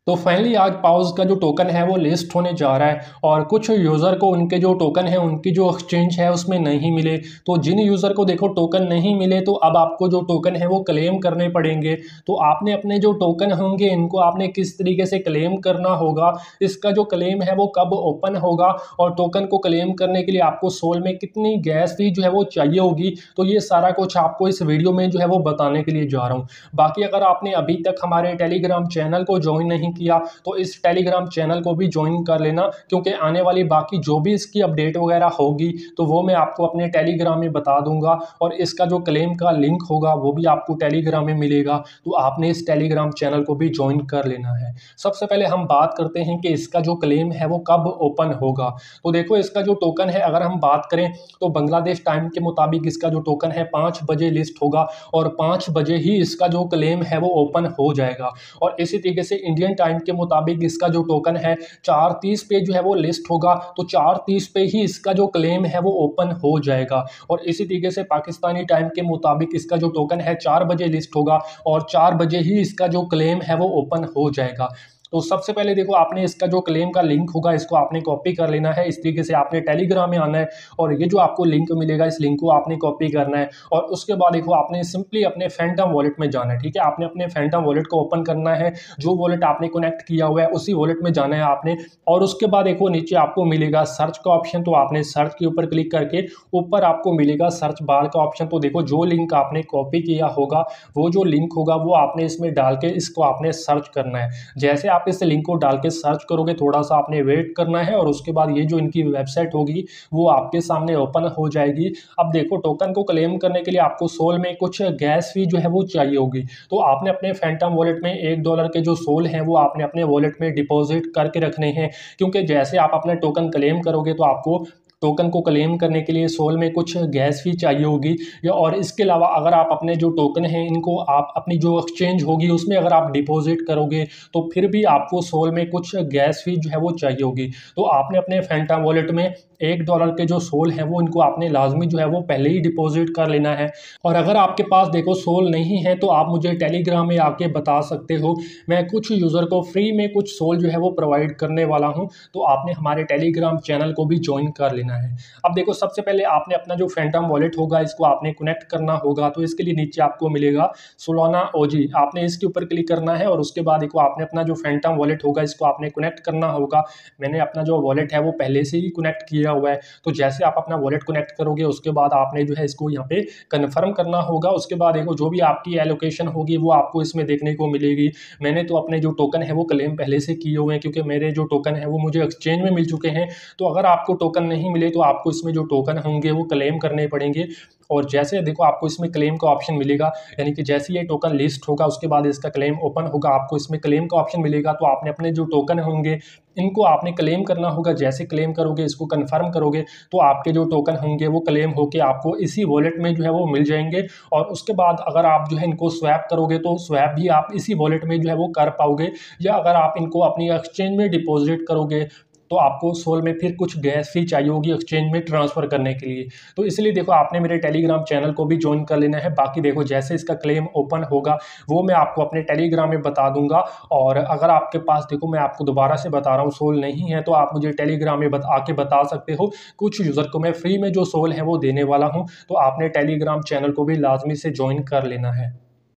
तो फाइनली आज पाउस का जो टोकन है वो लिस्ट होने जा रहा है और कुछ यूज़र को उनके जो टोकन है उनकी जो एक्सचेंज है उसमें नहीं मिले। तो जिन यूज़र को देखो टोकन नहीं मिले तो अब आपको जो टोकन है वो क्लेम करने पड़ेंगे। तो आपने अपने जो टोकन होंगे इनको आपने किस तरीके से क्लेम करना होगा, इसका जो क्लेम है वो कब ओपन होगा और टोकन को क्लेम करने के लिए आपको सोल में कितनी गैस फी जो है वो चाहिए होगी, तो ये सारा कुछ आपको इस वीडियो में जो है वो बताने के लिए जा रहा हूँ। बाकी अगर आपने अभी तक हमारे टेलीग्राम चैनल को ज्वाइन नहीं किया तो इस टेलीग्राम चैनल को भी ज्वाइन कर लेना, क्योंकि आने वाली बाकी जो भी इसकी अपडेट वगैरह होगी तो वो मैं आपको अपने टेलीग्राम में बता दूंगा और इसका जो क्लेम का लिंक होगा वो भी आपको टेलीग्राम में मिलेगा। तो आपने इस टेलीग्राम चैनल को भी ज्वाइन कर लेना है। सबसे पहले हम बात करते हैं कि इसका जो क्लेम है वो कब ओपन होगा। तो देखो इसका जो टोकन है अगर हम बात करें तो बांग्लादेश टाइम के मुताबिक इसका जो टोकन है 5 बजे लिस्ट होगा और 5 बजे ही इसका जो क्लेम है वो ओपन हो जाएगा। और इसी तरीके से इंडियन टाइम के मुताबिक इसका जो टोकन है 4:30 पे जो है वो लिस्ट होगा, तो 4:30 पे ही इसका जो क्लेम है वो ओपन हो जाएगा। और इसी तरीके से पाकिस्तानी टाइम के मुताबिक इसका जो टोकन है 4 बजे लिस्ट होगा और 4 बजे ही इसका जो क्लेम है वो ओपन हो जाएगा। तो सबसे पहले देखो आपने इसका जो क्लेम का लिंक होगा इसको आपने कॉपी कर लेना है। इस तरीके से आपने टेलीग्राम में आना है और ये जो आपको लिंक मिलेगा इस लिंक को आपने कॉपी करना है और उसके बाद देखो आपने सिंपली अपने फैंटम वॉलेट में जाना है। ठीक है, आपने अपने फैंटम वॉलेट को ओपन करना है, जो वॉलेट आपने कनेक्ट किया हुआ है उसी वॉलेट में जाना है आपने। और उसके बाद देखो नीचे आपको मिलेगा सर्च का ऑप्शन, तो आपने सर्च के ऊपर क्लिक करके ऊपर आपको मिलेगा सर्च बार का ऑप्शन। तो देखो जो लिंक आपने कॉपी किया होगा वो जो लिंक होगा वो आपने इसमें डाल के इसको आपने सर्च करना है। जैसे आप इस लिंक को डाल के सर्च करोगे थोड़ा सा आपने वेट करना है और उसके बाद ये जो इनकी वेबसाइट होगी वो आपके सामने ओपन हो जाएगी। अब देखो टोकन को क्लेम करने के लिए आपको सोल में कुछ गैस फी जो है वो चाहिए होगी। तो आपने अपने फैंटम वॉलेट में $1 के जो सोल हैं वो आपने अपने वॉलेट में डिपॉजिट करके रखने हैं, क्योंकि जैसे आप अपना टोकन क्लेम करोगे तो आपको टोकन को क्लेम करने के लिए सोल में कुछ गैस फी चाहिए होगी। या और इसके अलावा अगर आप अपने जो टोकन हैं इनको आप अपनी जो एक्सचेंज होगी उसमें अगर आप डिपॉजिट करोगे तो फिर भी आपको सोल में कुछ गैस फी जो है वो चाहिए होगी। तो आपने अपने फैंटम वॉलेट में $1 के जो सोल हैं वो इनको आपने लाजमी जो है वो पहले ही डिपॉजिट कर लेना है। और अगर आपके पास देखो सोल नहीं है तो आप मुझे टेलीग्राम में आके बता सकते हो, मैं कुछ यूज़र को फ्री में कुछ सोल जो है वो प्रोवाइड करने वाला हूँ। तो आपने हमारे टेलीग्राम चैनल को भी ज्वाइन कर लेना है। अब देखो सबसे पहले आपने अपना जो फैंटम वॉलेट होगा इसको आपने कनेक्ट करना होगा। तो इसके लिए नीचे आपको मिलेगा सोलाना ओजी, आपने इसके ऊपर क्लिक करना है और उसके बाद देखो आपने अपना जो फैंटम वॉलेट होगा इसको आपने कनेक्ट करना होगा। मैंने अपना जो वॉलेट है वो पहले से ही कनेक्ट किया हुआ है। तो जैसे आप अपना वॉलेट कनेक्ट करोगे उसके बाद आपने जो है इसको यहाँ पे कन्फर्म करना होगा। उसके बाद देखो जो भी आपकी एलोकेशन होगी वो आपको इसमें देखने को मिलेगी। मैंने तो अपने जो टोकन है वो क्लेम पहले से किए हुए हैं, क्योंकि मेरे जो टोकन है वो मुझे एक्सचेंज में मिल चुके हैं। तो अगर आपको टोकन नहीं मिले तो आपको इसमें जो टोकन होंगे वो क्लेम करने पड़ेंगे। और जैसे देखो आपको इसमें क्लेम का ऑप्शन मिलेगा, यानी कि जैसे ये टोकन लिस्ट होगा उसके बाद इसका क्लेम ओपन होगा आपको इसमें क्लेम का ऑप्शन मिलेगा। तो आपने अपने जो टोकन होंगे इनको आपने क्लेम करना होगा। जैसे क्लेम करोगे इसको कंफर्म करोगे तो आपके जो टोकन होंगे वो क्लेम होके आपको इसी वॉलेट में जो है वो मिल जाएंगे। और उसके बाद अगर आप जो है इनको स्वैप करोगे तो स्वैप भी आप इसी वॉलेट में जो है वो कर पाओगे। या अगर आप इनको अपनी एक्सचेंज में डिपॉजिट करोगे तो आपको सोल में फिर कुछ गैस फी चाहिए होगी एक्सचेंज में ट्रांसफ़र करने के लिए। तो इसलिए देखो आपने मेरे टेलीग्राम चैनल को भी ज्वाइन कर लेना है। बाकी देखो जैसे इसका क्लेम ओपन होगा वो मैं आपको अपने टेलीग्राम में बता दूंगा। और अगर आपके पास देखो मैं आपको दोबारा से बता रहा हूँ सोल नहीं है तो आप मुझे टेलीग्राम में आके बता सकते हो। कुछ यूज़र को मैं फ्री में जो सोल है वो देने वाला हूँ, तो आपने टेलीग्राम चैनल को भी लाजमी से ज्वाइन कर लेना है।